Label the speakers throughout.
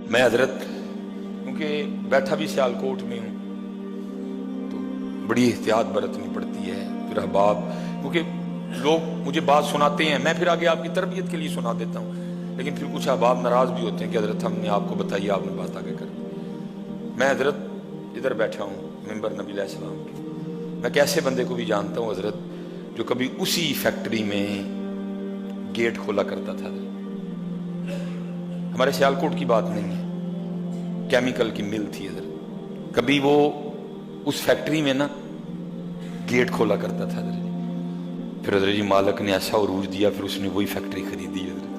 Speaker 1: मैं हजरत क्योंकि बैठा भी सियालकोट में हूँ तो बड़ी एहतियात बरतनी पड़ती है। फिर अहबाब क्योंकि लोग मुझे बात सुनाते हैं, मैं फिर आगे आपकी तरबियत के लिए सुना देता हूँ, लेकिन फिर कुछ अहबाब नाराज भी होते हैं कि हजरत हमने आपको बताइए, आपने बात आगे कर दी। मैं हजरत इधर बैठा हूँ मिंबर नबी अलैहिस्सलाम के, मैं कैसे बंदे को भी जानता हूँ हजरत जो कभी उसी फैक्ट्री में गेट खोला करता था। हमारे सियालकोट की बात नहीं है, केमिकल की मिल थी इधर, कभी वो उस फैक्ट्री में ना गेट खोला करता था इधर। फिर हजरत जी मालिक ने ऐसा उरूज दिया, फिर उसने वही फैक्ट्री खरीदी इधर।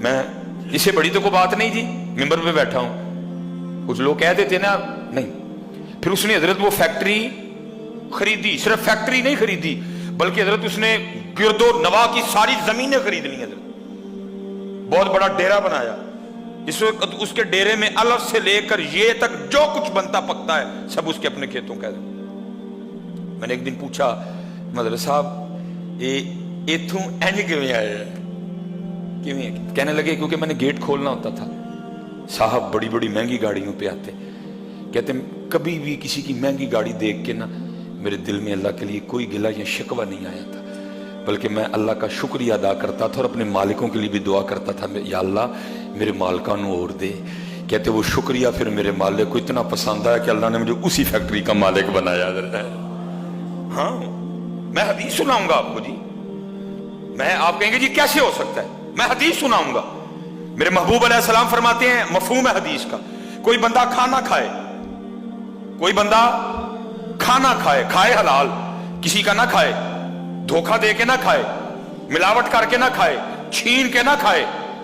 Speaker 1: मैं इससे बड़ी तो कोई बात नहीं जी, मिंबर पे बैठा हूं, कुछ लोग कह देते ना नहीं। फिर उसने हजरत वो फैक्ट्री खरीदी, सिर्फ फैक्ट्री नहीं खरीदी बल्कि हजरत उसने गिरदो नवा की सारी जमीनें खरीद ली हजरत, बहुत बड़ा डेरा बनाया। इस वक्त उसके डेरे में अलग से लेकर ये तक जो कुछ बनता पकता है सब उसके अपने खेतों का। मैंने एक दिन पूछा मदर साहब ये इथों इंज किवें आया, किवें? कहने लगे क्योंकि मैंने गेट खोलना होता था। साहब बड़ी बड़ी महंगी गाड़ियों पे आते, कहते कभी भी किसी की महंगी गाड़ी देख के ना मेरे दिल में अल्लाह के लिए कोई गिला या शिकवा नहीं आया था, बल्कि मैं अल्लाह का शुक्रिया अदा करता था और अपने मालिकों के लिए भी दुआ करता था, या अल्लाह मेरे मालिकां नूं और दे। कहते वो शुक्रिया फिर मेरे मालिक को इतना पसंद आया कि अल्लाह ने मुझे उसी फैक्ट्री का मालिक बनाया। हाँ, मैं हदीस सुनाऊंगा आपको जी। मैं आप कहेंगे जी कैसे हो सकता है, मैं हदीस सुनाऊंगा। मेरे महबूब अलैहिस्सलाम फरमाते हैं मफहूम है हदीस का, कोई बंदा खाना खाए, कोई बंदा खाना खाए, खाए हलाल, किसी का ना खाए, धोखा दे के ना खाए, मिलावट करके ना खाए, छीन के ना खाए,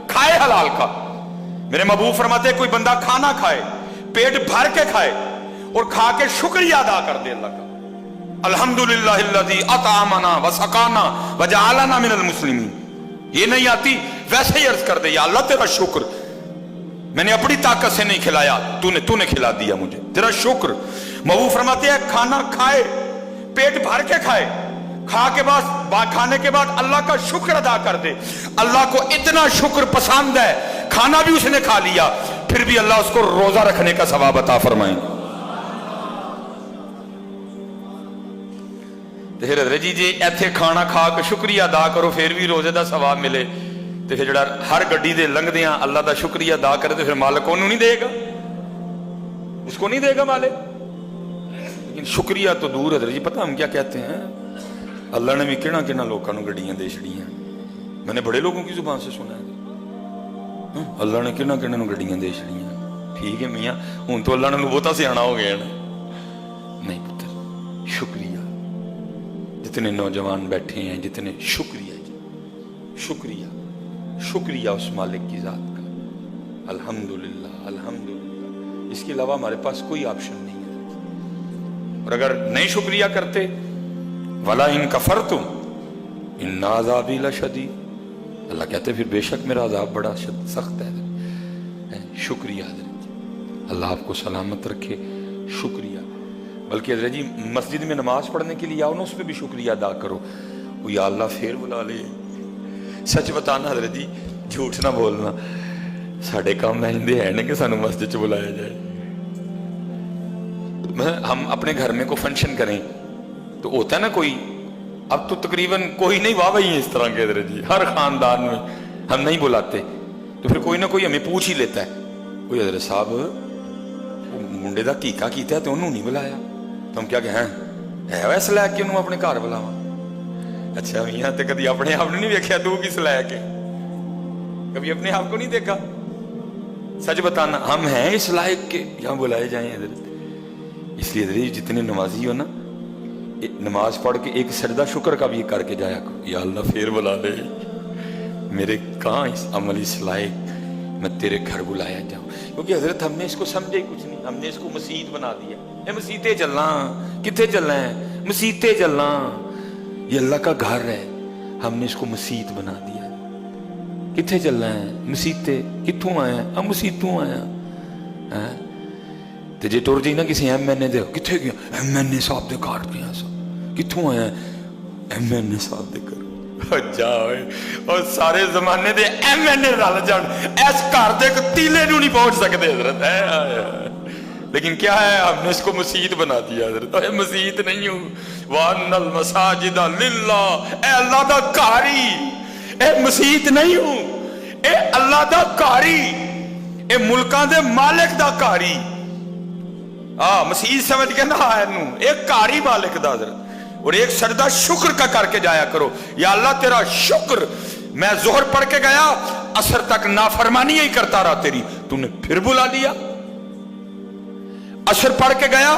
Speaker 1: खाए हलाल का। मेरे महबूब फरमाते हैं कोई बंदा खाना खाए, पेट भर के खाए और खा के शुक्रिया अदा कर दे अल्लाह का, अल्हम्दुलिल्लाहिल्लज़ी अतअमना व सकाना व जअलना मिनल मुस्लिमीन। ये नहीं आती वैसे ही अर्ज कर दे या अल्लाह तेरा शुक्र, मैंने अपनी ताकत से नहीं खिलाया, तूने खिला दिया मुझे, तेरा शुक्र। महबूब फरमाते हैं खाना खाए, पेट भर के खाए, खाने के बाद अल्लाह का शुक्र अदा कर दे। अल्लाह को इतना शुक्र पसंद है, खाना भी उसने खा लिया फिर भी अल्लाह उसको रोजा रखने का सवाब अता फरमाए। जी जे इत्थे खाना खा के शुक्रिया अदा करो फिर भी रोजे का सवाब मिले, तो फिर जड़ा हर गड्डी दे लंघदे अल्लाह का शुक्रिया अदा करे तो फिर मालिक ओनू नहीं देगा, उसको नहीं देगा मालिक। लेकिन शुक्रिया तो दूर है जी, पता हम क्या कहते हैं, अल्लाह ने भी किना किना लोगों को गड्डियां दे छड़ियां। मैंने बड़े लोगों की जुबान से सुना है अल्लाह ने किना किना गड्डियां दे छड़ियां। ठीक है मियाँ, हूं तो अल्लाह ने बहुता सियाना हो गया ना। नहीं पुत्र, शुक्रिया। जितने नौजवान बैठे हैं, जितने शुक्रिया जी, शुक्रिया, शुक्रिया उस मालिक की जात का, अल्हम्दुलिल्लाह अल्हम्दुलिल्लाह। इसके अलावा हमारे पास कोई ऑप्शन नहीं है। और अगर नहीं शुक्रिया करते, वला इन कफरतुम इन्ना अज़ाबी लशदीद, अल्लाह कहते फिर बेशक मेरा अज़ाब बड़ा सख्त है। शुक्रिया अल्लाह आपको सलामत रखे, शुक्रिया। बल्कि हज़रत जी मस्जिद में नमाज पढ़ने के लिए आओ ना, उस पर भी शुक्रिया अदा करो। वो या अल्लाह फिर बुला ले। सच बताना हज़रत जी, झूठ ना बोलना, साढ़े काम ऐसे है ना कि सानू मस्जिद च बुलाया जाए। हम अपने घर में कोई फंक्शन करें तो होता है ना कोई, अब तो तकरीबन कोई नहीं, वाह भाई इस तरह के हज़रत जी हर खानदान में हम नहीं बुलाते, तो फिर कोई ना कोई हमें पूछ ही लेता है, कोई हज़रत साहब मुंडे का कीका किया तो उन्होंने नहीं बुलाया, तो हम क्या कहें है वैसे लैके उन्होंने अपने घर बुलावा। अच्छा मियाँ तो कभी अपने आप नहीं देखा, तू किस लैके, कभी अपने आप को नहीं देखा। सच बताना हम हैं इस लायक के यहाँ बुलाए जाए हज़रत। इसलिए हज़रत जितने नमाजी हो ना, नमाज पढ़ के एक सजदा शुक्र का भी करके जाया करो, या अल्लाह फिर बुला ले, मेरे कहाँ इस अमल इस लायक मैं तेरे घर बुलाया जाऊं। क्योंकि हजरत हमने इसको समझे ही कुछ नहीं, हमने इसको मसीत बना दिया। ये मसीते चलना, कितने चलना है, मसीते चलना, ये अल्लाह का घर है, हमने इसको मसीत बना दिया। कितने चलना है, मसीते कितों आया, हम मसीतों आया है। तो जे तुर जी ना किसी MNA दे, कितने गया MNA साहब दे घर गया, कितों आया MNA साहब दे घर, जाओ और सारे जमाने दे MNA रल जान इस घर दे तीले नूं नहीं पहुंच सकते हजरत है। लेकिन क्या है, हमने इसको मस्जिद बना दिया हजरत। मस्जिद नहीं हूं, वानल मसाजिद लिल्लाह, ए अल्लाह दा कारी, ए मस्जिद नहीं हूं, ए अल्लाह दा कारी, ए मुल्कां दे मालिक दा कारी। मस्जिद समझ के ना नू, एक कारी मालिक दा हजरत। और एक सजदा शुक्र का करके जाया करो, या अल्लाह तेरा शुक्र, मैं जोहर पढ़ के गया, असर तक नाफरमानी ही करता रहा तेरी, तूने फिर बुला लिया। असर पढ़ के गया,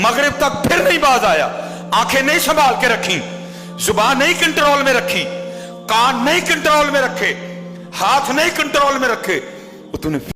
Speaker 1: मगरिब तक फिर नहीं बाज आया, आंखें नहीं संभाल के रखी, जुबान नहीं कंट्रोल में रखी, कान नहीं कंट्रोल में रखे, हाथ नहीं कंट्रोल में रखे, तूने